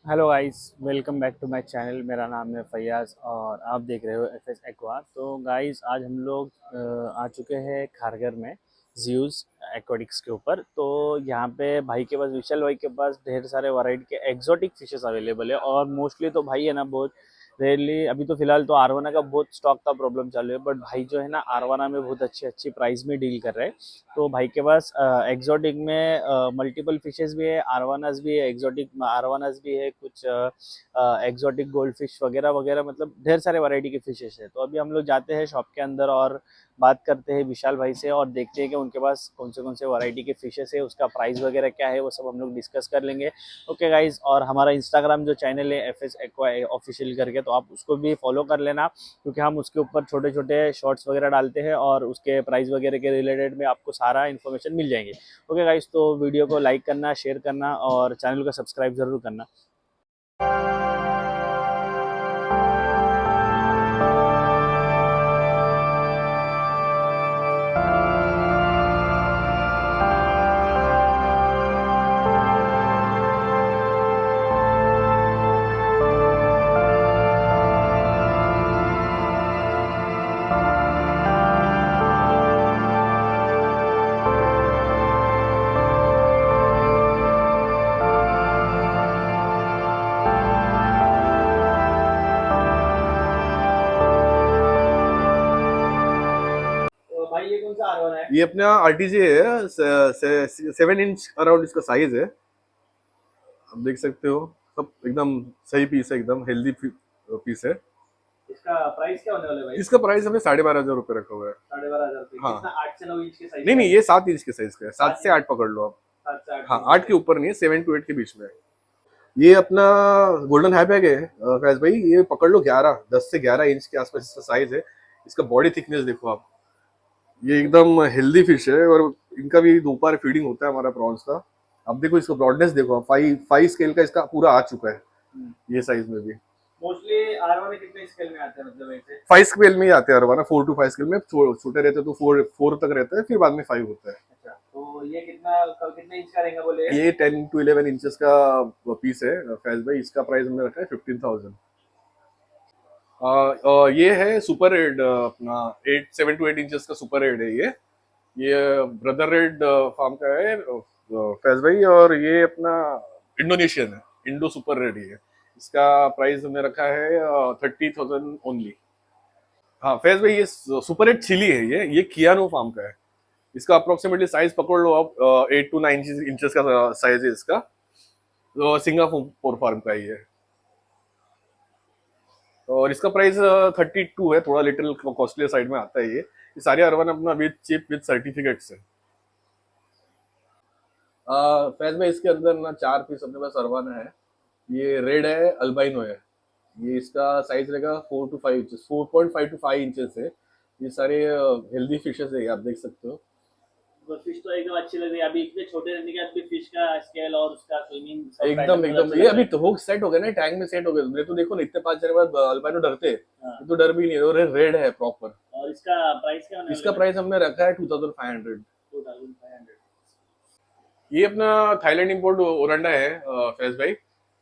Hello guys, welcome back to my channel. मेरा नाम है फैयाज़ और आप देख रहे हो एफएस एक्वा। तो गाइस, आज हम लोग आ चुके हैं खारगर में ज़्यूज़ एक्वेटिक्स के ऊपर। तो यहाँ पे भाई के पास, विशाल भाई के पास ढेर सारे वैरायटी के एक्जोटिक फिशेस अवेलेबल है। और मोस्टली तो भाई है ना, बहुत रेयरली, अभी तो फिलहाल तो आरवाना का बहुत स्टॉक का प्रॉब्लम चालू है, बट भाई जो है ना आरवाना में बहुत अच्छी अच्छी प्राइस में डील कर रहे हैं। तो भाई के पास एक्सोटिक में मल्टीपल फिशेस भी है, आरवानास भी है, एक्सोटिक आरवानास भी है, कुछ एक्सोटिक गोल्ड फिश वगैरह वगैरह, मतलब ढेर सारे वैरायटी के फिशेस है। तो अभी हम लोग जाते हैं शॉप के अंदर और बात करते हैं विशाल भाई से और देखते हैं कि उनके पास कौन से वैरायटी के फिशेस है, उसका प्राइस वगैरह क्या है, वो सब हम लोग डिस्कस कर लेंगे। ओके गाइज, और हमारा इंस्टाग्राम जो चैनल है एफ एस एक्वा ऑफिशियल करके, तो आप उसको भी फॉलो कर लेना, क्योंकि हम उसके ऊपर छोटे छोटे शॉर्ट्स वगैरह डालते हैं और उसके प्राइस वगैरह के रिलेटेड में आपको सारा इन्फॉर्मेशन मिल जाएंगे। ओके गाइस, तो वीडियो को लाइक करना, शेयर करना और चैनल को सब्सक्राइब जरूर करना। तो भाई ये कौन सा आ रहा है? ये अपना आरटीजे है। 7 इंच अराउंड इसका साइज है। आप देख सकते हो, सब एकदम सही पीस है, एकदम हेल्दी पीस है। इसका प्राइस क्या होने वाला है भाई? इसका प्राइस हमने 12,500 रुपये रखा हुआ है। 12,500 हाँ। कितना, 8 से 9 इंच के साइज नहीं का नहीं, है? ये 7 इंच के साइज का है, 7 से 8 पकड़ लो आप। 7 से 8 हाँ, के 8 बीच के में। ऊपर नहीं है, 7 to 8 के बीच में है। ये अपना गोल्डन हैपैग है फैज भाई। ये पकड़ लो 10 से 11 इंच के आसपास इसका साइज है। इसका बॉडी थिकनेस देखो आप। ये एकदम हेल्दी फिश है और इनका भी दोपहर फीडिंग होता है हमारा प्रॉन्स का। अब देखो इसका ब्रॉडनेस देखो आप, 5 स्केल का इसका पूरा आ चुका है ये साइज में भी। मोस्टली आरवा में कितने स्केल में आते हैं, मतलब ऐसे? 5 स्केल में ही आते हैं हर बार ना, 4 to 5 स्केल में। छोटे रहते हैं तो फोर तक रहता है, फिर बाद में 5 होता है। अच्छा, तो ये कितने इंच का रहेगा बोले? ये 10 to 11 इंचेस का पीस है फैज भाई। इसका प्राइस हमने रखा है 15,000। ये है सुपर रेड, अपना 7 to 8 इंचेस का सुपर रेड है ये ब्रदर रेड फार्म का है फैज भाई। और ये अपना इंडोनेशियन है, इंडो सुपर रेड ही है। इसका प्राइस हमने रखा है 30,000 ओनली। हाँ फैज भाई, ये सुपर रेड चिली है, ये कियानो फार्म का है। इसका अप्रोक्सीमेटली साइज पकड़ लो आप, 8 to 9 इंचेस का साइज है इसका। तो सिंगापुर फार्म का ही है। और इसका प्राइस 32 है, थोड़ा लिटिल कॉस्टली साइड में आता है ये सारे अरवन अपना विद चिप विद सर्टिफिकेट्स है। फैज में इसके अंदर ना 4 पीस अपने पास अरवाना है। ये रेड है, अल्बाइनो है। ये इसका साइज रहेगा 4 to 5 इंचेस, 4.5 to 5 इंचेस है। ये सारे हेल्दी फिशेस है, आप देख सकते हो। तो फिश तो एकदम अच्छी लग रही है। अभी इतने छोटे रहने के बाद भी फिश का स्केल और उसका स्विमिंग सब एकदम पैटर्न बहुत एकदम अच्छा ये लग रहा अभी है। तो हो सेट हो गया ना, टैंक में सेट हो गया। मेरे तो देखो ना, इतने 5 जने बाद अल्बाइनो डरते हैं, हाँ। ये तो डर भी नहीं है, और रेड है प्रॉपर। और इसका प्राइस क्या होने इसका वाला है? प्राइस हमने रखा है 2,500। 2,500। ये अपना थाईलैंड इंपोर्ट ओरंडा है फैज भाई।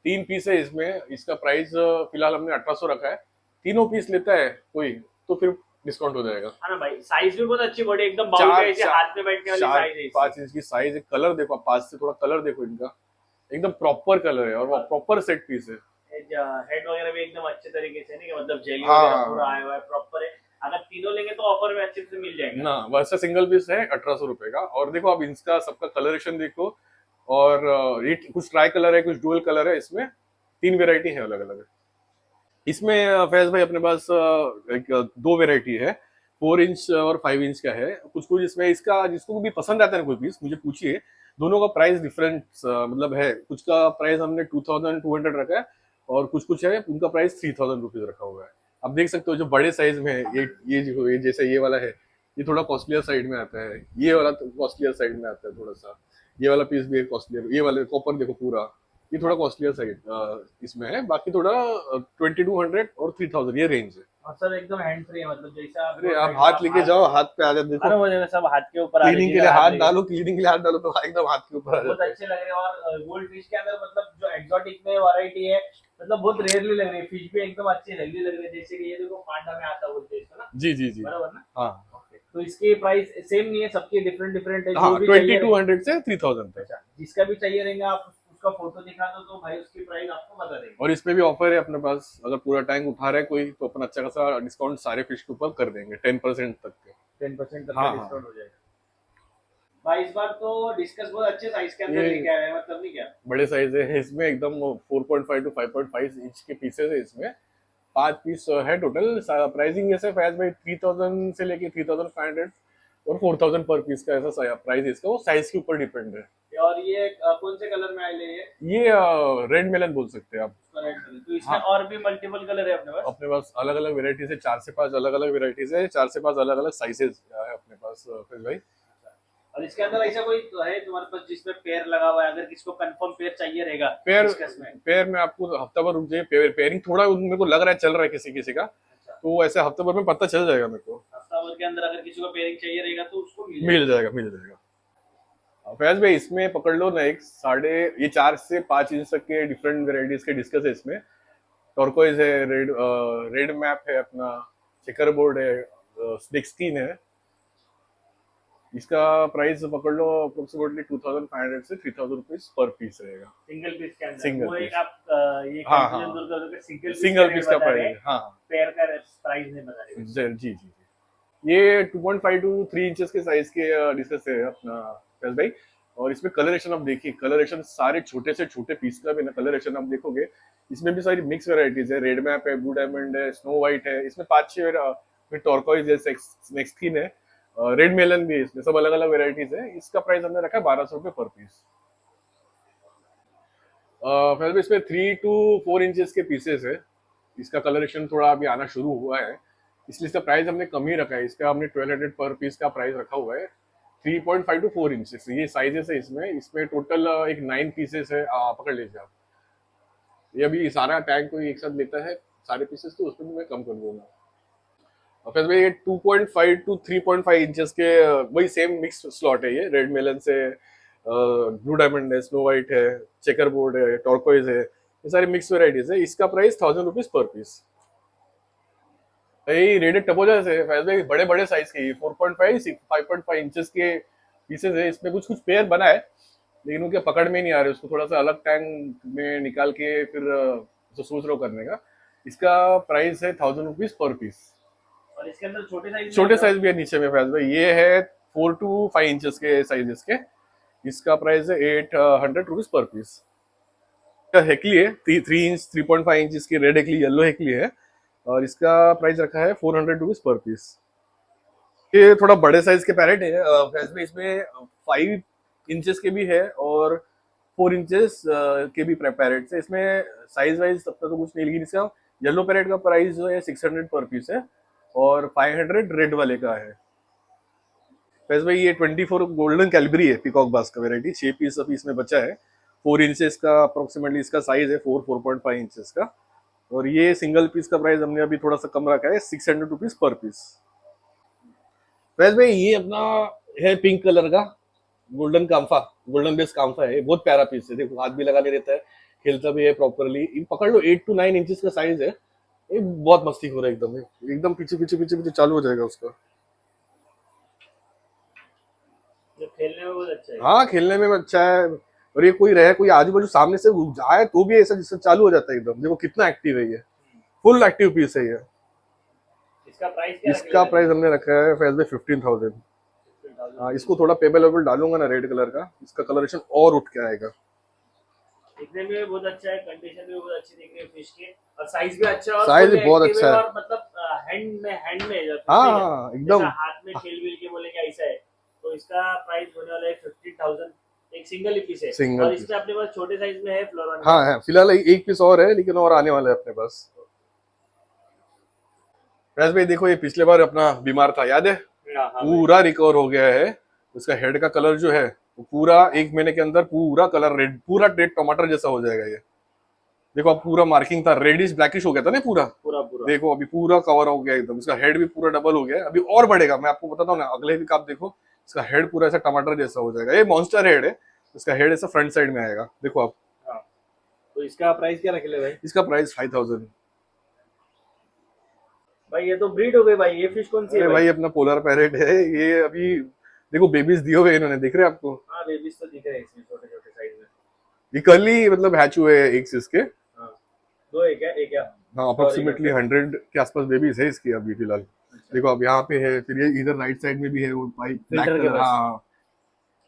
3 पीस है इसमें। इसका प्राइस फिलहाल हमने 1800 रखा है। तीनों पीस लेता है कोई तो फिर डिस्काउंट हो जाएगा। हाँ ना भाई, साइज भी बहुत अच्छी, बड़ी एकदम बाउल का चार ऐसे चार हाथ में बैठने वाली चार साइज है इसकी। 5 इंच की साइज है। कलर देखो आप, पास से थोड़ा कलर देखो इनका, एकदम प्रॉपर कलर है और प्रॉपर सेट पीस है। हेड वगैरह भी एकदम अच्छे तरीके से, नहीं कि मतलब जेली वगैरह पूरा हाँ आया हुआ है, प्रॉपर है। अगर तीनों लेंगे तो ऑफर में अच्छे से मिल जाएगा। ना, वैसा सिंगल पीस है 1800 रुपए का। और देखो आप इसका सबका कलरेशन देखो। और ये कुछ ट्राई कलर है, कुछ डुअल कलर है इसमें। 3 वेराइटी है अलग अलग। इसमें फैज भाई अपने पास एक 2 वेराइटी है। 4 इंच और 5 इंच का है। कुछ कुछ इसमें इसका जिसको भी पसंद आता है ना कोई पीस, मुझे पूछिए। दोनों का प्राइस डिफरेंट मतलब है। कुछ का प्राइस हमने 2,200 रखा है, और कुछ कुछ है उनका प्राइस 3,000 रुपीज रखा हुआ है। आप देख सकते हो जो बड़े साइज में है, ये जैसे ये वाला है, ये थोड़ा कॉस्टलियर साइड में आता है। ये वाला तो कॉस्टलियर साइड में आता है थोड़ा सा। ये वाला पीस भी कॉस्टलियर, ये वाले कॉपर देखो पूरा, ये थोड़ा कॉस्टलियर साइड इसमें है। बाकी थोड़ा 2,200 और 3,000 ये रेंज है। और सब एकदम हैंड फ्री है, मतलब जैसा आप अरे बोल आप रहे हो हाथ आप लेके हाथ। जाओ, हाथ पे आ जाए देखो। अरे वो जगह सब हाथ के ऊपर आ क्लीनिंग के लीजिएगा, लिए हाथ हाथ लेके। डालो, क्लीनिंग के लिए हाथ डालो तो एकदम हाथ के ऊपर आ बहुत जाते हैं। अच्छे लग रहे हैं। और गोल्ड फिश के अंदर मतलब जो एक्सोटिक में वैरायटी है, मतलब बहुत रेयरली लग रही है। फिश भी एकदम अच्छी हेल्दी लग रही है, जैसे कि ये देखो पांडा में आता बोलते हैं इसको ना, जी जी जी। बराबर ना? हाँ ओके, तो इसकी प्राइस सेम नहीं है, सबकी डिफरेंट डिफरेंट है, जो हाँ, भी चाहिए 2200 से 3000 तक। अच्छा, जिसका भी चाहिए रहेगा आप उसका फोटो दिखा दो तो भाई उसकी प्राइस आपको बता देंगे। और इसमें भी ऑफर है अपने पास, अगर पूरा टैंक उठा रहा है कोई तो अपन अच्छा खासा डिस्काउंट सारे फिश के ऊपर कर देंगे, 10% तक के। 10% तक का हाँ हाँ। डिस्काउंट हो जाएगा भाई। इस बार तो डिस्कस बहुत अच्छे साइज के अंदर ये लेके आए हैं, मतलब नहीं क्या? बड़े साइज है इसमें, एकदम 4.5 टू 5.5 इंच के पीसेस है इसमें। 5 पीस है टोटल। प्राइसिंग जैसे फैज भाई 3000 से लेके 3500 और 4000 पर पीस का ऐसा प्राइस है इसका, वो साइज के ऊपर डिपेंड है। और ये कौन से कलर में आए ये? ये रेड मेलन बोल सकते हैं आप। रेड कलर, तो इसमें हाँ, और भी मल्टीपल कलर है अपने पास? अपने पास अलग अलग वेराइटीज है, 4 से 5 अलग अलग वेराइटीज है, 4 से 5 अलग अलग साइजेस है अपने पास फैज भाई। और इसके अंदर ऐसा कोई तो है तुम्हारे पास जिसमें पेयर लगा हुआ है, अगर किसको कंफर्म पेयर चाहिए रहेगा पेयर डिस्कस में? पेयर में आपको हफ्ता भर रुक जाइए, पेयरिंग थोड़ा मेरे को लग रहा है चल रहा है किसी किसी का, अच्छा, तो ऐसे हफ्ते भर में पता चल जाएगा मेरे को। हफ्ता भर के अंदर अगर किसी को पेयरिंग चाहिए रहेगा तो उसको मिल जाएगा मिल जाएगा। फैज भाई इसमें पकड़ लो ना, एक साढ़े ये 4 से 5 इंच तक के डिफरेंट वेराइटीज के डिस्कस है इसमें। टर्कोइज है, रेड मैप है अपना, चेकर बोर्ड है, स्नेक स्किन है। इसका प्राइस पकड़ लो अप्रोक्सीमेटली 2500 से 3000 रुपीज पर पीस रहेगा। सिंगल पीस के अंदर सिंगल वो पीस। एक आप ये हाँ कंफ्यूजन हाँ, दूर कर दो कि सिंगल पीस का बता प्राइस रहे है। हैं, हाँ पेयर का प्राइस नहीं बता रहे। जी जी जी। ये 2.5 टू 3 इंचेस के साइज के डिस्कस है अपना फैज भाई। और इसमें कलरेशन आप देखिए, कलरेशन सारे छोटे से छोटे पीस का भी ना कलरेशन आप देखोगे, इसमें भी सारी मिक्स वेराइटीज है। रेड मैप है, ब्लू डायमंड है, स्नो व्हाइट है, इसमें 5-6 फिर टॉर्कोइज है, स्नेक स्किन है, रेड मेलन भी है, इसमें सब अलग अलग वेराइटीज है। इसका प्राइस हमने रखा है 1200 रुपये पर पीस। फैज भाई इसमें 3 to 4 इंचेस के पीसेस है। इसका कलरेशन थोड़ा अभी आना शुरू हुआ है, इसलिए इसका प्राइस हमने कम ही रखा है। इसका हमने 1200 पर पीस का प्राइस रखा हुआ है। 3.5 टू 4 इंचेस ये साइजेस है इसमें। इसमें टोटल एक 9 पीसेस है, पकड़ लीजिए आप। ये अभी सारा टैंक कोई एक साथ लेता है सारे पीसेस, तो उसमें भी मैं कम कर दूंगा। और फिर ये 2.5 टू 3.5 इंचेस के वही सेम मिक्स स्लॉट है। ये रेड मेलन से ब्लू डायमंड है, स्नो व्हाइट है, चेकर बोर्ड है, टॉर्कोइज है, ये सारी मिक्स वेराइटीज है। इसका प्राइस 1000 रुपीज पर पीस। यही रेडेड टपोजा से फैज भाई बड़े बड़े साइज के 4.5 5.5 इंचेस के पीसेस है। इसमें कुछ कुछ पेयर बना है, लेकिन उनके पकड़ में नहीं आ रहे, उसको थोड़ा सा अलग टैंक में निकाल के फिर तो सोच रहा हूँ करने का। इसका प्राइस है 1000 रुपीज पर पीस। और इसके अंदर छोटे साइज भी है नीचे में फैज भाई, ये है 4 to 5 इंचेस के साइजेस के। इसका प्राइस है 800 रुपीज पर पीस। हेकली है 3 इंच 3.5 इंच इसकी, रेड हेकली येलो हेकली है, और इसका प्राइस रखा है 400 रुपीज पर पीस। ये थोड़ा बड़े साइज के पैरेट है फैज में। इसमें 5 इंचेस के भी है और 4 इंचेस के भी पैरेट्स है इसमें। साइज वाइज तब तक तो कुछ नहीं, लेकिन इसका येलो पैरेट का प्राइस जो है 600 पर पीस है और 500 रेड वाले का है। फैज भाई ये 24 गोल्डन कैलबरी है, पीकॉक बास का वेराइटी। 6 पीस अभी इसमें बचा है। 4 इंचेस का अप्रोक्सीमेटली इसका साइज है, 4.5 इंचेस का। और ये सिंगल पीस का प्राइस हमने अभी थोड़ा सा कम रखा है, 600 रुपीज पर पीस। फैज भाई ये अपना है पिंक कलर का golden Kampha, golden base Kampha है। ये बहुत प्यारा पीस है, देखो हाथ भी लगा नहीं रहता है, खेलता भी है प्रॉपरली। पकड़ लो 8 to 9 इंचेस का साइज है। ये बहुत मस्ती हो रहा है एकदम, एकदम पीछे पीछे पीछे पीछे चालू हो जाएगा उसका। जो खेलने में बहुत अच्छा है। हाँ खेलने में अच्छा है। और ये कोई रहे, कोई आजू बाजू सामने से जाए तो भी ऐसा जिससे चालू हो जाता है एकदम। देखो कितना एक्टिव है ये, फुल एक्टिव पीस है ये। इसका प्राइस क्या इसका प्राइस हमने रखा है फैज भाई 15,000। हाँ, इसको थोड़ा पेबल वेबल डालूंगा ना रेड कलर का, इसका कलरेशन और उठ के आएगा। दिखने में भी बहुत अच्छा है, कंडीशन भी बहुत अच्छी दिख रही है फिश की, और साइज भी अच्छा है, और साइज फुल बहुत एक्टिव अच्छा है। और मतलब हैंड में हाँ हाँ एकदम। हाथ में खेल विल के बोले क्या ऐसा है। तो इसका प्राइस होने वाला है 15,000, एक सिंगल ही पीस है। सिंगल और पीस, इसमें अपने पास छोटे साइज में है फ्लोरन। हाँ है फिलहाल एक पीस और है, लेकिन और आने वाला है अपने पास। फैज भाई देखो ये पिछले बार अपना बीमार था, याद है? पूरा रिकवर हो गया है। उसका हेड का कलर जो है वो पूरा 1 महीने के अंदर पूरा कलर रेड, पूरा रेड टमाटर जैसा हो जाएगा ये। देखो अब पूरा मार्किंग था, रेडिश ब्लैकिश हो गया था ना पूरा पूरा पूरा। देखो अभी पूरा कवर हो गया एकदम। इसका हेड भी पूरा डबल हो गया, अभी और बढ़ेगा। मैं आपको बताता हूँ ना, अगले वीक आप देखो इसका हेड पूरा ऐसा टमाटर जैसा हो जाएगा। ये मॉन्स्टर हेड है, इसका हेड ऐसा फ्रंट साइड में आएगा, देखो आप। हाँ। तो इसका प्राइस क्या रखेले भाई? इसका प्राइस 5000। भाई ये तो ब्रीड हो गई भाई, ये फिश कौन सी है अरे भाई? भाई अपना पोलर पैरेट है ये। अभी देखो बेबीज दिए हुए हैं इन्होंने, दिख रहे हैं आपको? हाँ बेबीज तो दिख रहे हैं इसमें छोटे छोटे साइज में। ये कल ही मतलब हैच हुए हैं एग्स इसके। हाँ, दो है क्या, एक क्या? हाँ और एक अप्रोक्सीमेटली 100 के आसपास बेबीज है इसकी अभी फिलहाल। अच्छा। देखो अब यहाँ पे है, फिर ये इधर राइट साइड में भी है वो वाइट ब्लैक फिल्टर के कलर। पास, हाँ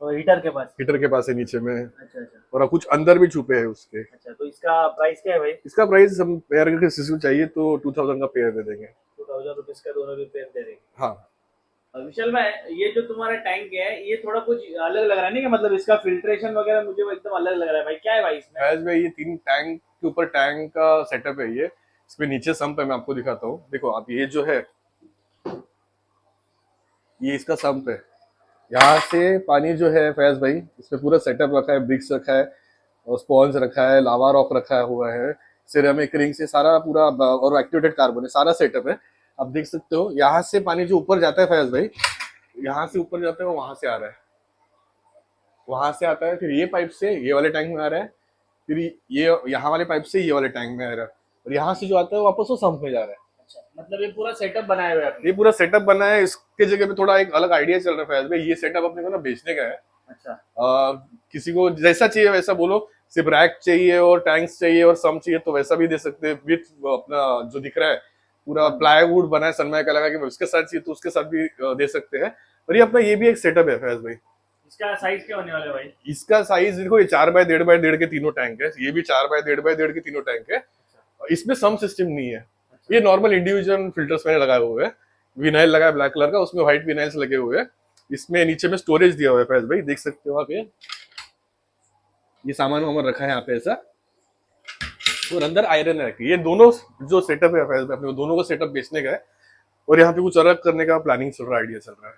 और हीटर के पास। हीटर के पास है नीचे में। अच्छा अच्छा। और कुछ अंदर भी छुपे हैं उसके। अच्छा तो इसका प्राइस क्या है भाई? इसका प्राइस हम पेयर के किसी चाहिए तो 2000 का पेयर दे देंगे। 2000 रुपीज का दोनों भी पेयर दे देंगे। हाँ और विशाल भाई ये जो तुम्हारा टैंक है ये थोड़ा कुछ अलग लग रहा है नहीं, कि मतलब इसका फिल्ट्रेशन वगैरह मुझे वो एकदम अलग लग रहा है भाई, क्या है भाई इसमें? फैज भाई ये 3 टैंक के ऊपर टैंक का सेटअप है ये। इसमें नीचे सम्प है, मैं आपको दिखाता हूँ। देखो आप ये जो है ये इसका सम्प है। यहाँ से पानी जो है फैज भाई इसमें पूरा सेटअप रखा है, ब्रिक्स रखा है और स्पॉन्ज रखा है, लावा रॉक रखा हुआ है, सिरेमिक रिंग से सारा पूरा और एक्टिवेटेड कार्बन है, सारा सेटअप है। आप देख सकते हो यहाँ से पानी जो ऊपर जाता है फैज भाई, यहाँ से ऊपर जाता है वो वहां से आ रहा है, वहां से आता है, फिर ये पाइप से ये वाले टैंक में आ रहा है, फिर ये यहाँ वाले पाइप से ये वाले टैंक में आ रहा है, और यहाँ से जो आता है वो वापस वो सम्प में जा रहा है। अच्छा मतलब ये पूरा सेटअप बनाया हुआ है आपने? ये पूरा सेटअप बना है। इसके जगह पे थोड़ा एक अलग आइडिया चल रहा है फैज भाई, ये सेटअप अपने को ना बेचने का है। अच्छा। किसी को जैसा चाहिए वैसा बोलो, सिर्फ रैक चाहिए और टैंक्स चाहिए और सम चाहिए तो वैसा भी दे सकते हैं। विथ अपना जो दिख रहा है पूरा प्लाईवुड बना है सनमाइका का लगा के, उसके साथ चाहिए तो उसके साथ भी दे सकते हैं। और ये अपना ये भी एक सेटअप है फैज भाई। इसका साइज क्या होने वाला है भाई? इसका साइज देखो, ये 4x1.5x1.5 के तीनों टैंक है, ये भी 4x1.5x1.5 के तीनों टैंक है। इसमें सम सिस्टम नहीं है, ये नॉर्मल इंडिविजुअल फिल्टर्स मैंने लगाए हुए हैं। विनाइल लगा है ब्लैक कलर का, उसमें व्हाइट विनाइल्स लगे हुए हैं। इसमें नीचे में स्टोरेज दिया हुआ है फैज भाई, देख सकते हो आप। ये सामान वामान रखा है यहाँ पे ऐसा, और अंदर आयरन है। ये दोनों जो सेटअप है फैज भाई अपने दोनों को सेटअप बेचने का है, और यहाँ पे कुछ अलग करने का प्लानिंग चल रहा है, आइडिया चल रहा है।